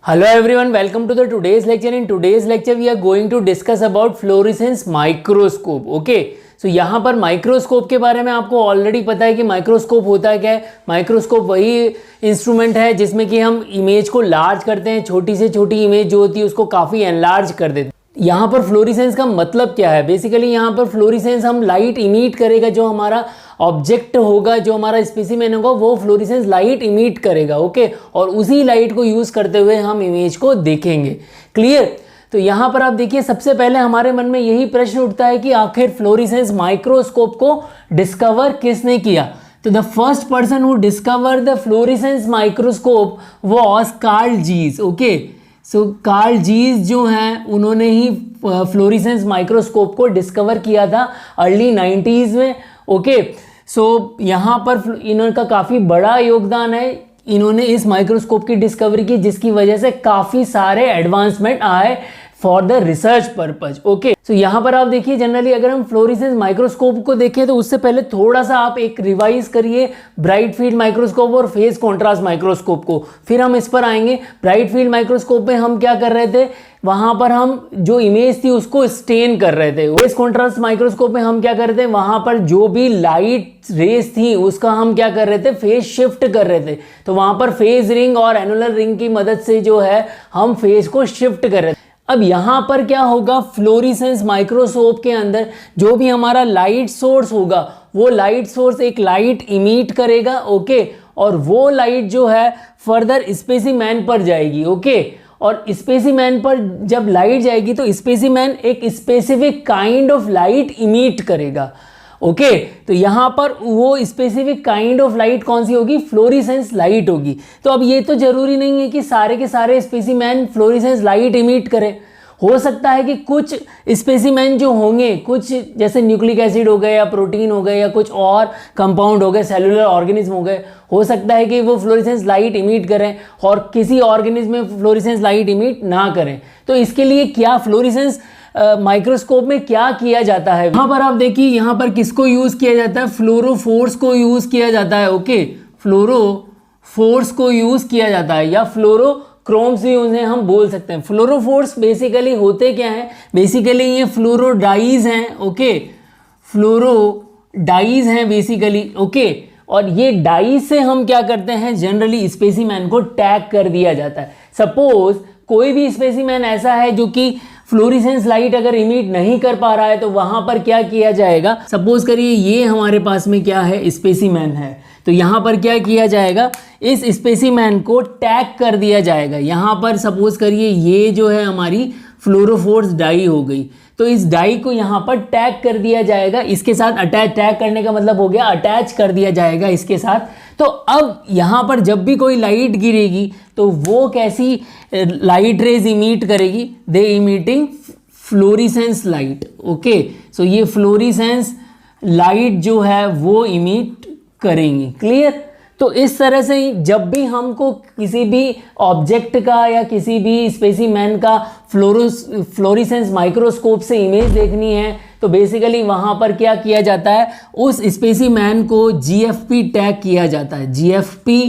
Hello everyone, welcome to the today's lecture. In today's lecture we are going to discuss about fluorescence microscope. Okay, so यहाँ पर microscope के बारे में आपको already पता है कि माइक्रोस्कोप होता क्या है. माइक्रोस्कोप वही इंस्ट्रूमेंट है जिसमें कि हम इमेज को लार्ज करते हैं, छोटी से छोटी इमेज जो होती है उसको काफ़ी एनलार्ज कर देते हैं. यहाँ पर फ्लोरिसेंस का मतलब क्या है? बेसिकली यहाँ पर फ्लोरिसेंस हम लाइट इमिट करेगा, जो हमारा ऑब्जेक्ट होगा, जो हमारा स्पेसिमेन होगा वो फ्लोरिसेंस लाइट इमिट करेगा. ओके, और उसी लाइट को यूज़ करते हुए हम इमेज को देखेंगे. क्लियर? तो यहाँ पर आप देखिए, सबसे पहले हमारे मन में यही प्रश्न उठता है कि आखिर फ्लोरिसेंस माइक्रोस्कोप को डिस्कवर किसने किया. तो the first person who discover the fluorescence microscope was Carl Zeiss. Okay, so Carl Zeiss जो हैं उन्होंने ही फ्लोरिसेंस माइक्रोस्कोप को डिस्कवर किया था अर्ली 90s में. ओके, सो यहाँ पर इनका काफ़ी बड़ा योगदान है. इन्होंने इस माइक्रोस्कोप की डिस्कवरी की जिसकी वजह से काफ़ी सारे एडवांसमेंट आए for the research purpose. Okay, so यहाँ पर आप देखिए, जनरली अगर हम फ्लोरिसेंस माइक्रोस्कोप को देखें तो उससे पहले थोड़ा सा आप एक रिवाइज करिए ब्राइट फील्ड माइक्रोस्कोप और फेज कॉन्ट्रास्ट माइक्रोस्कोप को, फिर हम इस पर आएंगे. ब्राइट फील्ड माइक्रोस्कोप में हम क्या कर रहे थे, वहाँ पर हम जो इमेज थी उसको स्टेन कर रहे थे. फेज कॉन्ट्रास्ट माइक्रोस्कोप में हम क्या कर रहे थे, वहाँ पर जो भी लाइट रेस थी उसका हम क्या कर रहे थे, फेज शिफ्ट कर रहे थे. तो वहाँ पर फेज रिंग और एनुलर रिंग की मदद से जो है हम फेज को शिफ्ट कर रहे थे. अब यहाँ पर क्या होगा, फ्लोरिसेंस माइक्रोस्कोप के अंदर जो भी हमारा लाइट सोर्स होगा वो लाइट सोर्स एक लाइट इमिट करेगा. ओके, और वो लाइट जो है फर्दर स्पेसिमेन पर जाएगी. ओके, और स्पेसिमेन पर जब लाइट जाएगी तो स्पेसिमेन एक specific kind of light emit करेगा. ओके, तो यहाँ पर वो स्पेसिफिक काइंड ऑफ लाइट कौन सी होगी, फ्लोरिसेंस लाइट होगी. तो अब ये तो जरूरी नहीं है कि सारे के सारे स्पेसिमेन फ्लोरिसेंस लाइट इमिट करें. हो सकता है कि कुछ स्पेसिमेन जो होंगे, कुछ जैसे न्यूक्लिक एसिड हो गए या प्रोटीन हो गए या कुछ और कंपाउंड हो गए, सेलुलर ऑर्गेनिज्म हो गए, हो सकता है कि वो फ्लोरिसेंस लाइट इमिट करें और किसी ऑर्गेनिज्म में फ्लोरिसेंस लाइट इमिट ना करें. तो इसके लिए क्या फ्लोरिसेंस माइक्रोस्कोप में क्या किया जाता है, यहाँ पर आप देखिए, यहाँ पर किसको यूज़ किया जाता है, फ्लोरोफोर्स को यूज़ किया जाता है. ओके, फ्लोरोफोर्स को यूज़ किया जाता है या फ्लोरोक्रोम्स भी उन्हें हम बोल सकते हैं. फ्लोरोफोर्स बेसिकली होते क्या हैं, बेसिकली ये फ्लोरोडाइज हैं. ओके, फ्लोरोडाइज हैं बेसिकली. ओके, और ये डाइज से हम क्या करते हैं, जनरली स्पेसिमेन को टैग कर दिया जाता है. सपोज कोई भी स्पेसिमेन ऐसा है जो कि फ्लोरिसेंस लाइट अगर इमिट नहीं कर पा रहा है तो वहां पर क्या किया जाएगा, सपोज करिए ये हमारे पास में क्या है, स्पेसिमेन है, तो यहाँ पर क्या किया जाएगा, इस स्पेसिमेन को टैग कर दिया जाएगा. यहाँ पर सपोज करिए ये जो है हमारी फ्लोरोफोर्स डाई हो गई, तो इस डाई को यहाँ पर टैग कर दिया जाएगा, इसके साथ अटैच, टैग करने का मतलब हो गया अटैच कर दिया जाएगा इसके साथ. तो अब यहाँ पर जब भी कोई लाइट गिरेगी तो वो कैसी लाइट रेज इमिट करेगी, दे emitting florescence light. Okay, so ये फ्लोरिसेंस लाइट जो है वो इमिट करेंगी. क्लियर? तो इस तरह से जब भी हमको किसी भी ऑब्जेक्ट का या किसी भी स्पेसिमेन का फ्लोरिसेंस माइक्रोस्कोप से इमेज देखनी है तो बेसिकली वहाँ पर क्या किया जाता है, उस स्पेसिमेन को जीएफपी टैग किया जाता है, जीएफपी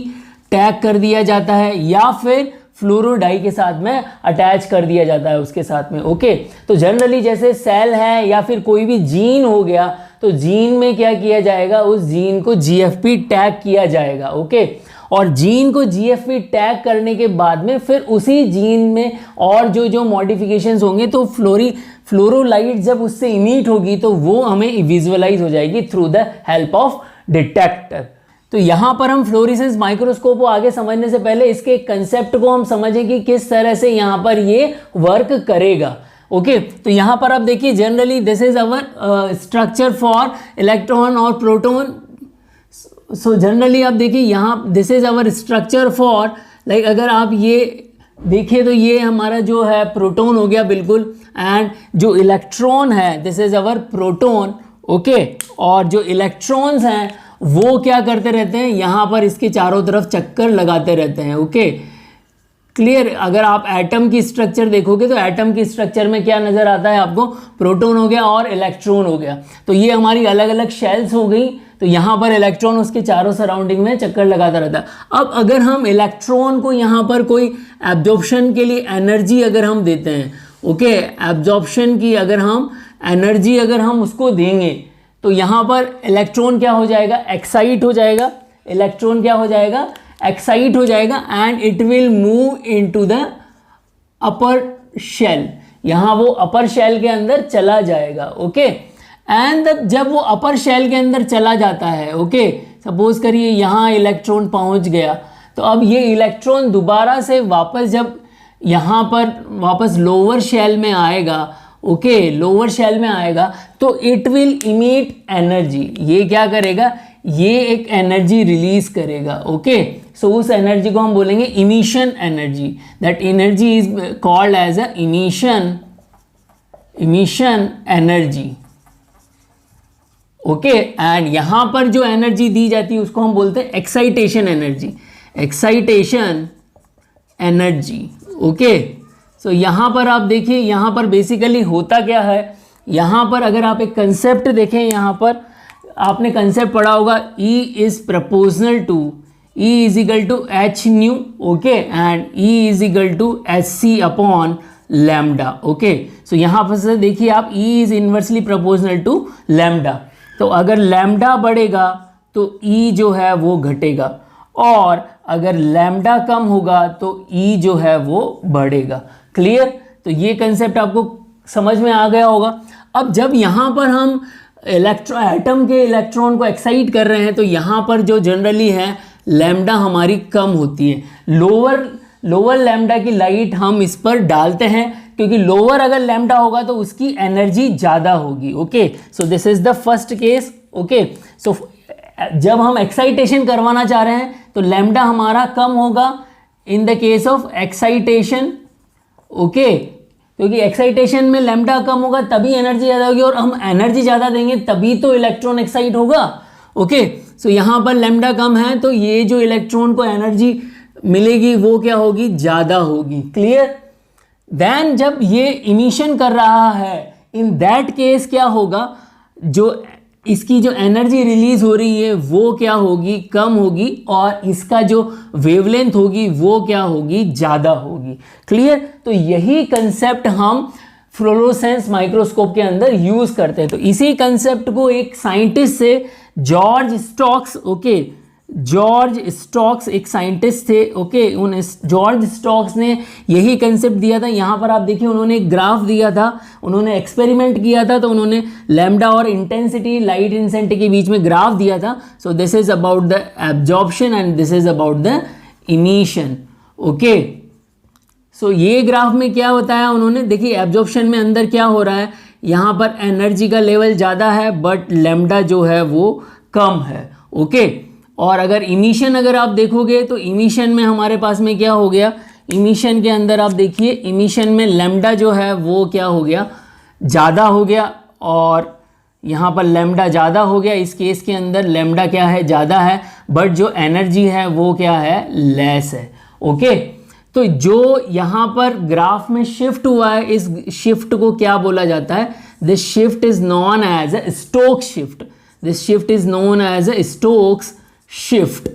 टैग कर दिया जाता है या फिर फ्लोरोडाई के साथ में अटैच कर दिया जाता है उसके साथ में. ओके, तो जनरली जैसे सेल है या फिर कोई भी जीन हो गया तो जीन में क्या किया जाएगा, उस जीन को जीएफपी टैग किया जाएगा. ओके, और जीन को जीएफपी टैग करने के बाद में फिर उसी जीन में और जो जो मॉडिफिकेशंस होंगे तो फ्लोरोलाइट जब उससे इमिट होगी तो वो हमें विजुअलाइज हो जाएगी through the help of detector. तो यहाँ पर हम फ्लोरिसेंस माइक्रोस्कोप को आगे समझने से पहले इसके कंसेप्ट को हम समझें कि किस तरह से यहाँ पर ये वर्क करेगा. ओके, तो यहाँ पर आप देखिए, generally this is our structure for electron और प्रोटॉन. सो जनरली आप देखिए यहाँ this is our structure for, like अगर आप ये देखिए तो ये हमारा जो है प्रोटॉन हो गया बिल्कुल, एंड जो इलेक्ट्रॉन है this is our proton. Okay, और जो इलेक्ट्रॉन्स हैं वो क्या करते रहते हैं, यहाँ पर इसके चारों तरफ चक्कर लगाते रहते हैं. Okay, clear? अगर आप एटम की स्ट्रक्चर देखोगे तो एटम की स्ट्रक्चर में क्या नज़र आता है आपको, प्रोटॉन हो गया और इलेक्ट्रॉन हो गया. तो ये हमारी अलग अलग शेल्स हो गई. तो यहाँ पर इलेक्ट्रॉन उसके चारों सराउंडिंग में चक्कर लगाता रहता है। अब अगर हम इलेक्ट्रॉन को यहाँ पर कोई एब्जॉर्प्शन के लिए एनर्जी अगर हम देते हैं, ओके, एब्जॉर्प्शन की अगर हम एनर्जी अगर हम उसको देंगे तो यहाँ पर इलेक्ट्रॉन क्या हो जाएगा, एक्साइट हो जाएगा, इलेक्ट्रॉन क्या हो जाएगा, एक्साइट हो जाएगा and it will move into the upper shell, यहाँ वो अपर शेल के अंदर चला जाएगा, ओके। एंड जब वो अपर शेल के अंदर चला जाता है, ओके, सपोज करिए यहाँ इलेक्ट्रॉन पहुँच गया, तो अब ये इलेक्ट्रॉन दोबारा से वापस जब यहाँ पर वापस लोअर शेल में आएगा, ओके, लोअर शेल में आएगा तो इट विल इमिट एनर्जी, ये क्या करेगा, ये एक एनर्जी रिलीज करेगा, ओके। सो उस एनर्जी को हम बोलेंगे emission energy, that energy is called as a emission energy, okay. And यहां पर जो एनर्जी दी जाती है उसको हम बोलते हैं excitation energy, excitation energy, okay. So यहां पर आप देखिए, यहां पर बेसिकली होता क्या है, यहां पर अगर आप एक कंसेप्ट देखें, यहां पर आपने कंसेप्ट पढ़ा होगा E is proportional to E is equal to h nu, okay, and E is equal to h c upon lambda, okay. So यहाँ पर से देखिए आप E is inversely proportional to lambda, तो अगर लैम्डा बढ़ेगा तो E जो है वो घटेगा, और अगर लैम्डा कम होगा तो E जो है वो बढ़ेगा। क्लियर? तो ये कंसेप्ट आपको समझ में आ गया होगा। अब जब यहाँ पर हम एटम के इलेक्ट्रॉन को एक्साइट कर रहे हैं तो यहाँ पर जो जनरली है लैम्डा हमारी कम होती है, लोअर लैम्डा की लाइट हम इस पर डालते हैं, क्योंकि लोअर अगर लैम्डा होगा तो उसकी एनर्जी ज़्यादा होगी, okay. So this is the first case, okay. So जब हम एक्साइटेशन करवाना चाह रहे हैं तो लैम्डा हमारा कम होगा in the case of excitation, okay, क्योंकि एक्साइटेशन में लैम्डा कम होगा तभी एनर्जी ज़्यादा होगी, और हम एनर्जी ज़्यादा देंगे तभी तो इलेक्ट्रॉन एक्साइट होगा, ओके। सो यहाँ पर लैम्डा कम है तो ये जो इलेक्ट्रॉन को एनर्जी मिलेगी वो क्या होगी, ज़्यादा होगी। क्लियर? देन जब ये इमिशन कर रहा है, इन दैट केस क्या होगा, जो इसकी जो एनर्जी रिलीज हो रही है वो क्या होगी, कम होगी, और इसका जो वेवलेंथ होगी वो क्या होगी, ज़्यादा होगी। क्लियर? तो यही कंसेप्ट हम फ्लोरोसेंस माइक्रोस्कोप के अंदर यूज़ करते हैं। तो इसी कंसेप्ट को एक साइंटिस्ट से George Stokes, okay, George Stokes एक साइंटिस्ट थे, ओके, उन जॉर्ज स्टोक्स ने यही कंसेप्ट दिया था। यहाँ पर आप देखिए उन्होंने एक ग्राफ दिया था, उन्होंने एक्सपेरिमेंट किया था, तो उन्होंने लैम्डा और इंटेंसिटी, लाइट इंटेंसिटी के बीच में ग्राफ दिया था। So this is about the absorption and this is about the emission, okay. So ये ग्राफ में क्या बताया उन्होंने, देखिए एब्जॉर्प्शन में अंदर क्या हो रहा है, यहाँ पर एनर्जी का लेवल ज़्यादा है बट लैम्डा जो है वो कम है, ओके। और अगर इमिशन अगर आप देखोगे तो इमिशन में हमारे पास में क्या हो गया, इमिशन के अंदर आप देखिए इमिशन में लैम्डा जो है वो क्या हो गया, ज़्यादा हो गया, और यहाँ पर लैम्डा ज़्यादा हो गया। इस केस के अंदर लैम्डा क्या है, ज़्यादा है, बट जो एनर्जी है वो क्या है, लेस है, ओके। तो जो यहाँ पर ग्राफ में शिफ्ट हुआ है, इस शिफ्ट को क्या बोला जाता है, this shift is known as a Stokes shift, this shift is known as a Stokes shift.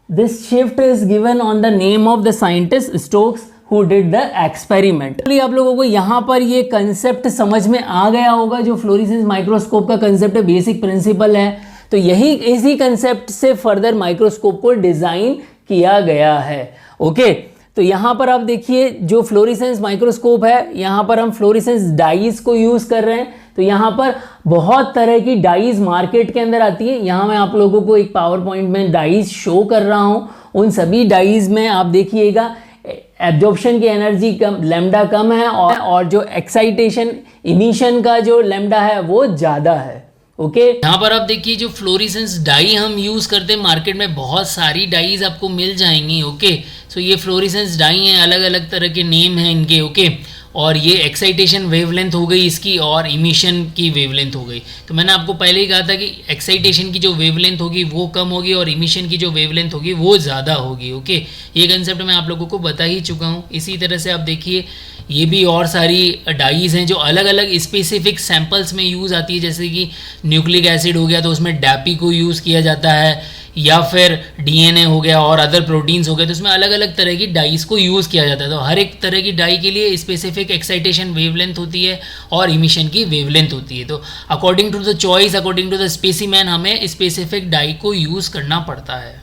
This shift is given on the name of the scientist Stokes who did the experiment. आप लोगों को यहाँ पर ये concept समझ में आ गया होगा, जो फ्लोरेसेंस माइक्रोस्कोप का कंसेप्ट है, बेसिक प्रिंसिपल है। तो यही इसी कंसेप्ट से फर्दर माइक्रोस्कोप को डिज़ाइन किया गया है, ओके। तो यहाँ पर आप देखिए जो फ्लोरेसेंस माइक्रोस्कोप है, यहाँ पर हम फ्लोरेसेंस डाइज को यूज़ कर रहे हैं। तो यहाँ पर बहुत तरह की डाइज मार्केट के अंदर आती है। यहाँ मैं आप लोगों को एक पावर पॉइंट में डाइज शो कर रहा हूँ। उन सभी डाइज में आप देखिएगा एब्जॉर्प्शन की एनर्जी कम, लैम्डा कम है, और जो एक्साइटेशन इमिशन का जो लैम्डा है वो ज़्यादा है, ओके। यहाँ पर आप देखिए जो फ्लोरेसेंस डाई हम यूज़ करते हैं, मार्केट में बहुत सारी डाइज आपको मिल जाएंगी, ओके। सो ये फ्लोरेसेंस डाई हैं, अलग अलग तरह के नेम हैं इनके, ओके। और ये एक्साइटेशन वेवलेंथ हो गई इसकी, और इमिशन की वेवलेंथ हो गई। तो मैंने आपको पहले ही कहा था कि एक्साइटेशन की जो वेवलेंथ होगी वो कम होगी और इमिशन की जो वेवलेंथ होगी वो ज़्यादा होगी, ओके। ये कंसेप्ट मैं आप लोगों को बता ही चुका हूँ। इसी तरह से आप देखिए ये भी और सारी डाइज हैं जो अलग अलग स्पेसिफिक सैंपल्स में यूज़ आती है, जैसे कि न्यूक्लिक एसिड हो गया तो उसमें डैपी को यूज़ किया जाता है, या फिर डीएनए हो गया और अदर प्रोटीन्स हो गए, तो उसमें अलग अलग तरह की डाइस को यूज़ किया जाता है। तो हर एक तरह की डाई के लिए स्पेसिफिक एक्साइटेशन वेवलेंथ होती है और इमिशन की वेवलेंथ होती है। तो according to the choice, according to the specimen, हमें स्पेसिफिक डाई को यूज़ करना पड़ता है।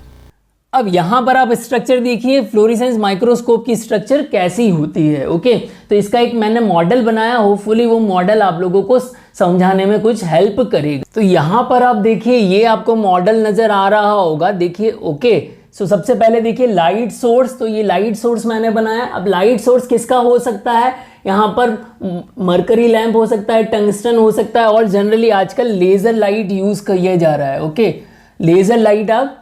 अब यहाँ पर आप स्ट्रक्चर देखिए, फ्लोरेसेंस माइक्रोस्कोप की स्ट्रक्चर कैसी होती है। ओके, तो इसका एक मैंने मॉडल बनाया, होपफुली वो मॉडल आप लोगों को समझाने में कुछ हेल्प करेगा। तो यहाँ पर आप देखिए, ये आपको मॉडल नजर आ रहा होगा, देखिए। ओके, सो सबसे पहले देखिए लाइट सोर्स, तो ये लाइट सोर्स मैंने बनाया। अब लाइट सोर्स किसका हो सकता है, यहाँ पर मरकरी लैंप हो सकता है, टंगस्टन हो सकता है, और जनरली आजकल लेजर लाइट यूज किया जा रहा है। ओके, लेजर लाइट आप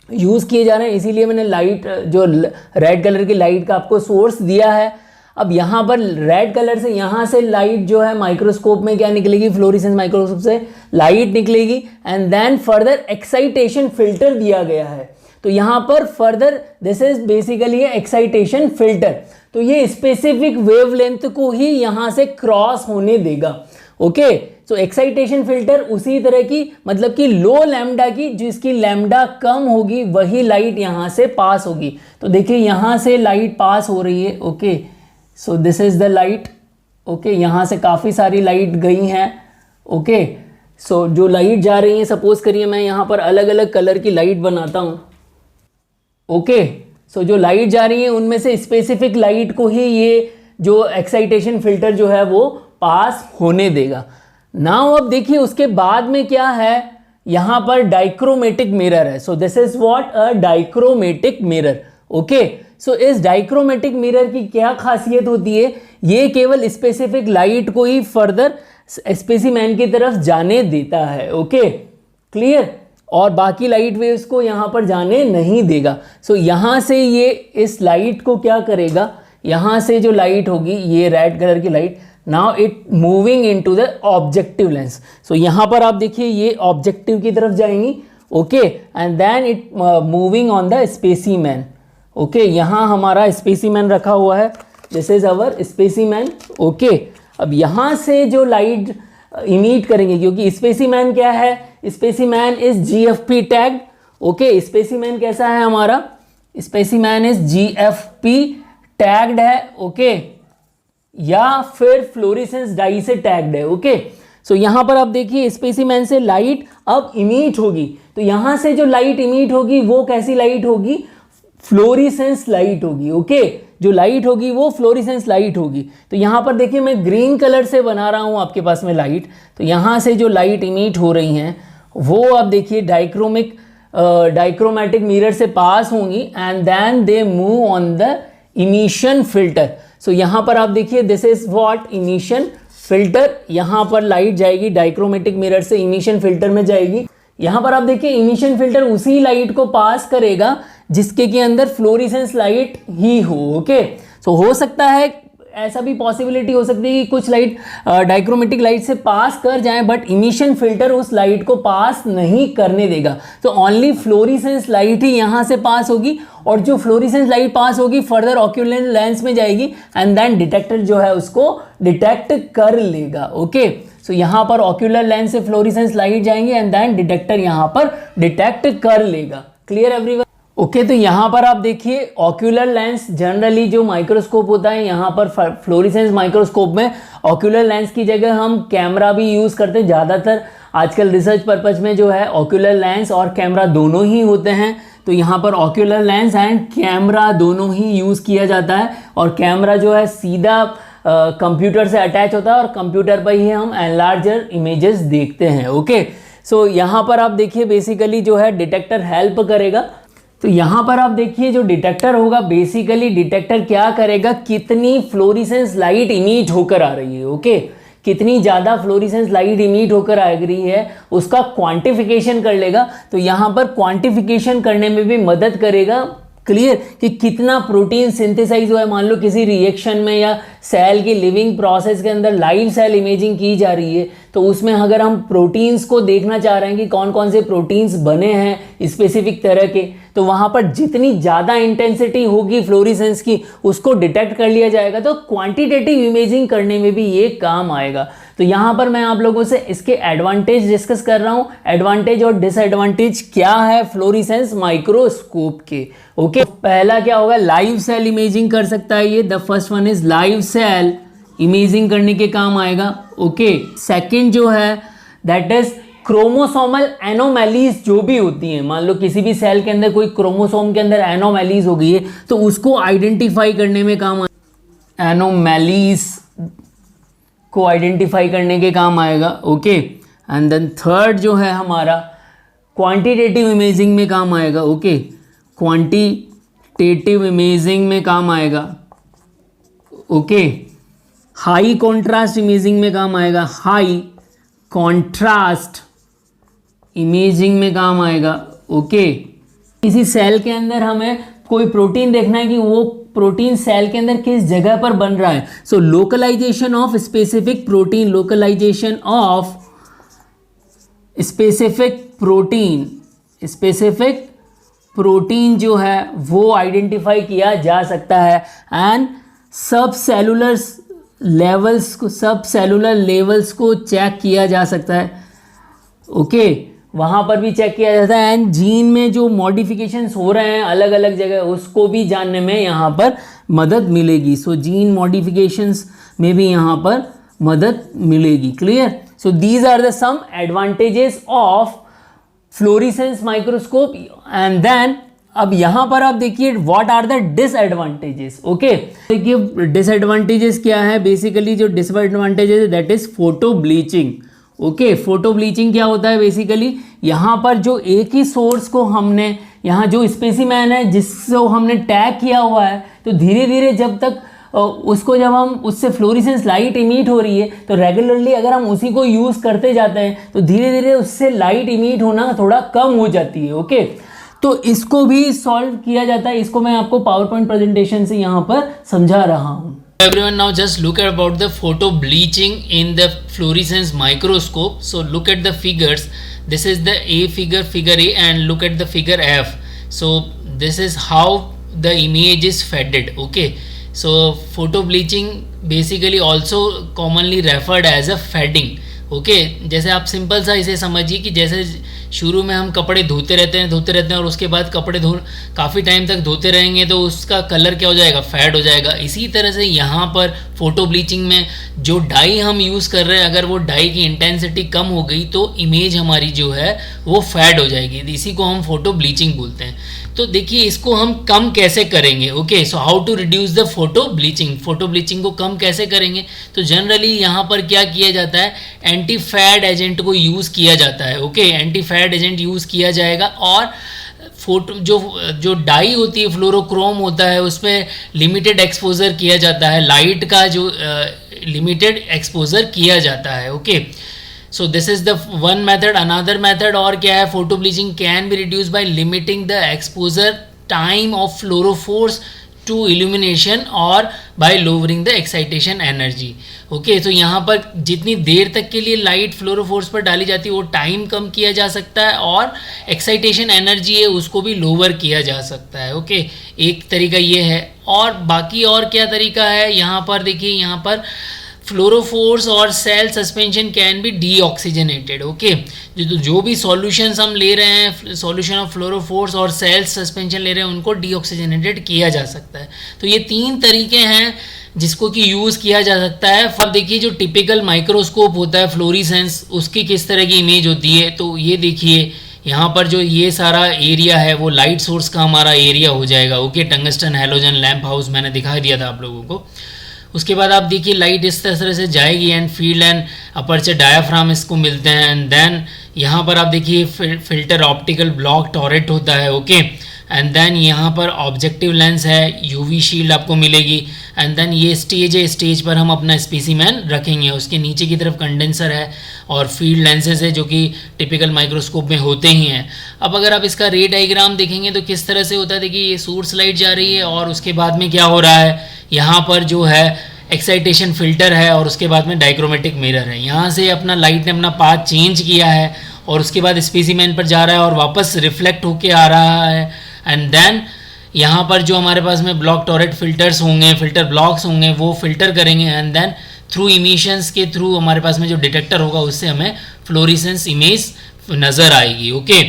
यूज़ किए जा रहे हैं, इसीलिए मैंने लाइट जो रेड कलर की लाइट का आपको सोर्स दिया है। अब यहाँ पर रेड कलर से यहाँ से लाइट जो है माइक्रोस्कोप में क्या निकलेगी, फ्लोरेसेंस माइक्रोस्कोप से लाइट निकलेगी, and then further excitation filter दिया गया है। तो यहाँ पर further this is basically excitation filter, तो ये स्पेसिफिक वेवलेंथ को ही यहाँ से क्रॉस होने देगा। ओके, सो एक्साइटेशन फिल्टर उसी तरह की, मतलब कि लो लैम्डा की, जिसकी लैम्डा कम होगी वही लाइट यहाँ से पास होगी। तो देखिए यहाँ से लाइट पास हो रही है। Okay, so this is the light. Okay, यहाँ से काफ़ी सारी लाइट गई हैं। ओके, सो जो लाइट जा रही है, सपोज करिए मैं यहाँ पर अलग अलग कलर की लाइट बनाता हूँ। ओके, सो जो लाइट जा रही है उनमें से स्पेसिफिक लाइट को ही ये जो एक्साइटेशन फिल्टर जो है वो पास होने देगा। नाउ अब देखिए उसके बाद में क्या है, यहाँ पर डाइक्रोमेटिक मिरर है। So this is what, a dichromatic mirror. Okay, so इस डाइक्रोमेटिक मिरर की क्या खासियत होती है, ये केवल स्पेसिफिक लाइट को ही फर्दर स्पेसिमेन की तरफ जाने देता है। ओके, क्लियर, और बाकी लाइट वेव्स को यहाँ पर जाने नहीं देगा। सो यहाँ से ये इस लाइट को क्या करेगा, यहाँ से जो लाइट होगी, ये रेड कलर की light, now it moving into the objective lens. So यहाँ पर आप देखिए ये ऑब्जेक्टिव की तरफ जाएंगी। Okay, and then it moving on the specimen. Okay, यहाँ हमारा स्पेसिमेन रखा हुआ है, this is our specimen. Okay, अब यहाँ से जो लाइट इमिट करेंगे, क्योंकि स्पेसिमेन क्या है, specimen is GFP tagged. Okay, specimen कैसा है हमारा, स्पेसिमेन इज जीएफपी टैग्ड है। ओके, या फिर फ्लोरेसेंस डाई से टैग्ड है। ओके, सो यहाँ पर आप देखिए स्पेसिमेन से लाइट अब इमिट होगी, तो यहाँ से जो लाइट इमिट होगी वो कैसी लाइट होगी, फ्लोरेसेंस लाइट होगी। ओके, जो लाइट होगी वो फ्लोरेसेंस लाइट होगी। तो यहाँ पर देखिए मैं ग्रीन कलर से बना रहा हूँ आपके पास में लाइट, तो यहाँ से जो लाइट इमिट हो रही हैं वो आप देखिए डाइक्रोमेटिक मिरर से पास होंगी, and then they move on the emission filter. So यहाँ पर आप देखिए this is what, emission filter. यहाँ पर लाइट जाएगी डाइक्रोमेटिक मिरर से इमिशन फिल्टर में जाएगी। यहाँ पर आप देखिए इमिशन फिल्टर उसी लाइट को पास करेगा जिसके के अंदर फ्लोरेसेंस लाइट ही हो। ओके, सो हो सकता है, ऐसा भी पॉसिबिलिटी हो सकती है कि कुछ लाइट डाइक्रोमेटिक लाइट से पास कर जाएं, बट इमिशन फिल्टर उस लाइट को पास नहीं करने देगा। तो ओनली फ्लोरेसेंस लाइट ही यहाँ से पास होगी, और जो फ्लोरेसेंस लाइट पास होगी फर्दर ऑक्यूलर लेंस में जाएगी, एंड देन डिटेक्टर जो है उसको डिटेक्ट कर लेगा। ओके, सो यहाँ पर ऑक्यूलर लेंस से फ्लोरेसेंस लाइट जाएंगे, एंड देन डिटेक्टर यहाँ पर डिटेक्ट कर लेगा। Clear everyone? ओके, तो यहाँ पर आप देखिए ऑक्यूलर लेंस, जनरली जो माइक्रोस्कोप होता है, यहाँ पर फ्लोरेसेंस माइक्रोस्कोप में ऑक्यूलर लेंस की जगह हम कैमरा भी यूज़ करते हैं। ज़्यादातर आजकल रिसर्च पर्पज में जो है ऑक्यूलर लेंस और कैमरा दोनों ही होते हैं। तो यहाँ पर ऑक्यूलर लेंस एंड कैमरा दोनों ही यूज़ किया जाता है, और कैमरा जो है सीधा कंप्यूटर से अटैच होता है, और कंप्यूटर पर ही हम एनलार्जर इमेजेस देखते हैं। ओके, सो यहाँ पर आप देखिए बेसिकली जो है डिटेक्टर हेल्प करेगा। तो यहाँ पर आप देखिए जो डिटेक्टर होगा, बेसिकली डिटेक्टर क्या करेगा, कितनी फ्लोरेसेंस लाइट इमिट होकर आ रही है। ओके, कितनी ज़्यादा फ्लोरेसेंस लाइट इमिट होकर आ रही है उसका क्वांटिफिकेशन कर लेगा। तो यहाँ पर क्वांटिफिकेशन करने में भी मदद करेगा। क्लियर, कि कितना प्रोटीन सिंथेसाइज हुआ है, मान लो किसी रिएक्शन में या सेल की लिविंग प्रोसेस के अंदर लाइव सेल इमेजिंग की जा रही है, तो उसमें अगर हम प्रोटीन्स को देखना चाह रहे हैं कि कौन कौन से प्रोटीन्स बने हैं स्पेसिफिक तरह के, तो वहाँ पर जितनी ज़्यादा इंटेंसिटी होगी फ्लोरिसेंस की उसको डिटेक्ट कर लिया जाएगा। तो क्वांटिटेटिव इमेजिंग करने में भी ये काम आएगा। तो यहाँ पर मैं आप लोगों से इसके एडवांटेज डिस्कस कर रहा हूँ, एडवांटेज और डिसएडवांटेज क्या है फ्लोरिसेंस माइक्रोस्कोप के। ओके, पहला क्या होगा, लाइव सेल इमेजिंग कर सकता है ये, the first one is live cell imaging करने के काम आएगा। ओके, सेकंड जो है दैट इज क्रोमोसोमल एनोमैलीज जो भी होती हैं, मान लो किसी भी सेल के अंदर कोई क्रोमोसोम के अंदर एनोमैलीज हो गई है तो उसको आइडेंटिफाई करने में काम आएगा, एनोमैलीज को आइडेंटिफाई करने के काम आएगा। ओके, एंड देन थर्ड जो है हमारा क्वांटिटेटिव इमेजिंग में काम आएगा। ओके, क्वांटिटेटिव इमेजिंग में काम आएगा। ओके, हाई कॉन्ट्रास्ट इमेजिंग में काम आएगा, हाई कॉन्ट्रास्ट इमेजिंग में काम आएगा। ओके, किसी सेल के अंदर हमें कोई प्रोटीन देखना है कि वो प्रोटीन सेल के अंदर किस जगह पर बन रहा है, so localization of specific protein, localization of specific protein जो है वो आइडेंटिफाई किया जा सकता है। एंड सब सेलुलर लेवल्स को चेक किया जा सकता है। ओके, वहाँ पर भी चेक किया जाता है। एंड जीन में जो मॉडिफिकेशंस हो रहे हैं अलग अलग जगह उसको भी जानने में यहाँ पर मदद मिलेगी। सो जीन मॉडिफिकेशंस में भी यहाँ पर मदद मिलेगी। Clear? So these are the some advantages of fluorescence microscope. And then अब यहाँ पर आप देखिए what are the disadvantages. Okay, देखिए डिसएडवांटेजेस क्या है, बेसिकली जो डिसएडवांटेजेस है that is photobleaching. Okay, photobleaching क्या होता है, बेसिकली यहाँ पर जो एक ही सोर्स को हमने, यहाँ जो स्पेसिमेन है जिसको हमने टैग किया हुआ है, तो धीरे धीरे जब तक उसको जब हम उससे फ्लोरिसेंस लाइट इमिट हो रही है तो रेगुलरली अगर हम उसी को यूज़ करते जाते हैं तो धीरे धीरे उससे लाइट इमिट होना थोड़ा कम हो जाती है। ओके, तो इसको भी सॉल्व किया जाता है। इसको मैं आपको पावर पॉइंट प्रेजेंटेशन से यहाँ पर समझा रहा हूँ। Everyone, now just look about the photo bleaching in the fluorescence microscope. So look at the figures. This is the A figure, figure A, and look at the figure F. So this is how the image is faded. Okay, so photo bleaching basically also commonly referred as a fading. Okay, जैसे आप simple सा इसे समझिए कि जैसे शुरू में हम कपड़े धोते रहते हैं और उसके बाद कपड़े काफ़ी टाइम तक धोते रहेंगे तो उसका कलर क्या हो जाएगा, फेड हो जाएगा। इसी तरह से यहाँ पर फोटो ब्लीचिंग में जो डाई हम यूज़ कर रहे हैं, अगर वो डाई की इंटेंसिटी कम हो गई तो इमेज हमारी जो है वो फेड हो जाएगी। इसी को हम फोटो ब्लीचिंग बोलते हैं। तो देखिए इसको हम कम कैसे करेंगे। Okay, so how to reduce the photobleaching को कम कैसे करेंगे, तो जनरली यहाँ पर क्या किया जाता है, एंटी फैड एजेंट को यूज़ किया जाता है। Okay, anti fade agent use किया जाएगा और फोटो जो डाई होती है, फ्लोरोक्रोम होता है, उस पर लिमिटेड एक्सपोजर किया जाता है, लाइट का जो लिमिटेड एक्सपोजर किया जाता है। Okay, so this is the one method. Another method और क्या है, photo bleaching can be reduce by limiting the exposure time of fluorophores to illumination और by lowering the excitation energy. Okay, तो यहाँ पर जितनी देर तक के लिए लाइट फ्लोरोफोर्स पर डाली जाती है वो टाइम कम किया जा सकता है और एक्साइटेशन एनर्जी है उसको भी लोअर किया जा सकता है। ओके, एक तरीका ये है। और बाकी और क्या तरीका है, यहाँ पर देखिए, यहाँ पर फ्लोरोफोर्स और cell suspension can be deoxygenated. Okay, जो भी सॉल्यूशंस हम ले रहे हैं, सॉल्यूशन ऑफ फ्लोरोफोर्स और सेल सस्पेंशन ले रहे हैं, उनको डीऑक्सीजनेटेड किया जा सकता है। तो ये तीन तरीके हैं जिसको कि यूज़ किया जा सकता है। अब देखिए जो टिपिकल माइक्रोस्कोप होता है फ्लोरिसेंस, उसकी किस तरह की इमेज होती है। तो ये देखिए यहाँ पर जो ये सारा एरिया है वो लाइट सोर्स का हमारा एरिया हो जाएगा। Okay, tungsten halogen lamp house मैंने दिखाई दिया था आप लोगों को। उसके बाद आप देखिए लाइट इस तरह से जाएगी and field and aperture diaphragm इसको मिलते हैं। एंड देन यहाँ पर आप देखिए फिल्टर ऑप्टिकल ब्लॉक टॉरेट होता है। ओके, एंड देन यहाँ पर ऑब्जेक्टिव लेंस है, यूवी शील्ड आपको मिलेगी। एंड देन ये स्टेज है, स्टेज पर हम अपना स्पेसिमेन रखेंगे। उसके नीचे की तरफ कंडेंसर है और फील्ड लेंसेज है जो कि टिपिकल माइक्रोस्कोप में होते ही हैं। अब अगर आप इसका रे डायग्राम देखेंगे तो किस तरह से होता है, देखिए ये सोर्स लाइट जा रही है और उसके बाद में क्या हो रहा है, यहाँ पर जो है एक्साइटेशन फिल्टर है और उसके बाद में डाइक्रोमेटिक मिरर है। यहाँ से अपना लाइट ने अपना पाथ चेंज किया है और उसके बाद स्पेसिमेन पर जा रहा है और वापस रिफ्लेक्ट होके आ रहा है। एंड देन यहाँ पर जो हमारे पास में ब्लॉक टॉरेट फिल्टर्स होंगे, फिल्टर ब्लॉक्स होंगे, वो फिल्टर करेंगे एंड देन थ्रू इमिशंस के थ्रू हमारे पास में जो डिटेक्टर होगा उससे हमें फ्लोरेसेंस इमेज नज़र आएगी। ओके,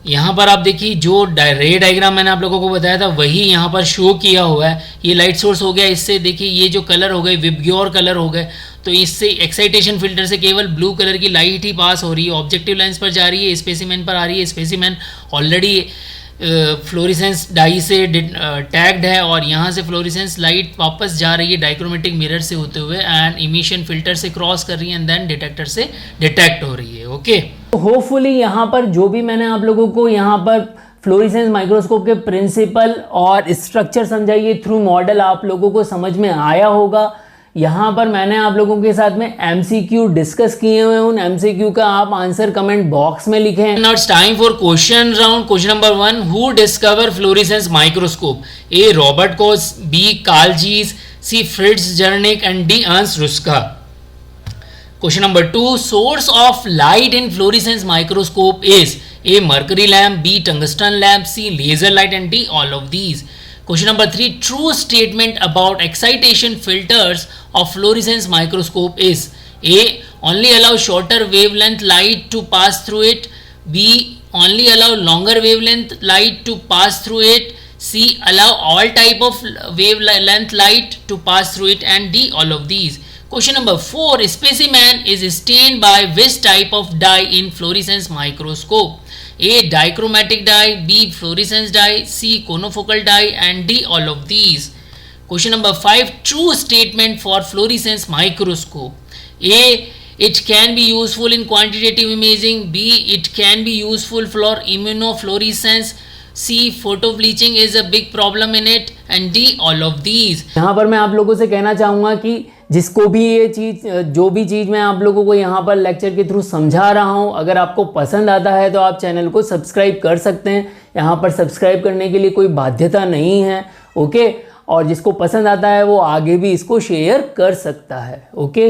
यहाँ पर आप देखिए जो रे डायग्राम मैंने आप लोगों को बताया था वही यहाँ पर शो किया हुआ है। ये लाइट सोर्स हो गया, इससे देखिए ये जो कलर हो गए विबग्योर कलर हो गए, तो इससे एक्साइटेशन फिल्टर से केवल ब्लू कलर की लाइट ही पास हो रही है, ऑब्जेक्टिव लेंस पर जा रही है, स्पेसिमेन पर आ रही है, स्पेसिमेन ऑलरेडी फ्लोरेसेंस डाई से टैग्ड है और यहाँ से फ्लोरेसेंस लाइट वापस जा रही है डाइक्रोमेटिक मिरर से होते हुए एंड इमिशन फिल्टर से क्रॉस कर रही है एंड देन डिटेक्टर से डिटेक्ट हो रही है। ओके, होपफुली यहाँ पर जो भी मैंने आप लोगों को यहाँ पर फ्लोरेसेंस माइक्रोस्कोप के प्रिंसिपल और स्ट्रक्चर समझाइए थ्रू मॉडल आप लोगों को समझ में आया होगा। यहाँ पर मैंने आप लोगों के साथ में MCQ डिस्कस किए हुए हैं, उन MCQ का आप आंसर कमेंट बॉक्स में लिखें। Now it's time for question round. Question number 1, who discover fluorescence microscope? A Robert Koch, B Carl Zeiss, C Fritz Zernike and D Ernst Ruska. Question number 2, source of light in fluorescence microscope is A. mercury lamp, B. tungsten lamp, C. laser light and D. all of these. Question number 3, true statement about excitation filters of fluorescence microscope is A. only allow shorter wavelength light to pass through it, B. only allow longer wavelength light to pass through it, C. allow all type of wavelength light to pass through it and D. all of these. Question number 4, specimen is stained by which type of dye in fluorescence microscope? A. dichromatic dye, B. fluorescence dye, C. conofocal dye and D. all of these. Question number 5, true statement for fluorescence microscope. A. it can be useful in quantitative imaging, B. it can be useful for immunofluorescence, C. photo bleaching is a big problem in it and D. all of these. यहाँ पर मैं आप लोगों से कहना चाहूँगा कि जिसको भी ये चीज़ जो भी चीज़ मैं आप लोगों को यहाँ पर लेक्चर के थ्रू समझा रहा हूँ, अगर आपको पसंद आता है तो आप चैनल को सब्सक्राइब कर सकते हैं। यहाँ पर सब्सक्राइब करने के लिए कोई बाध्यता नहीं है। ओके, और जिसको पसंद आता है वो आगे भी इसको शेयर कर सकता है। ओके।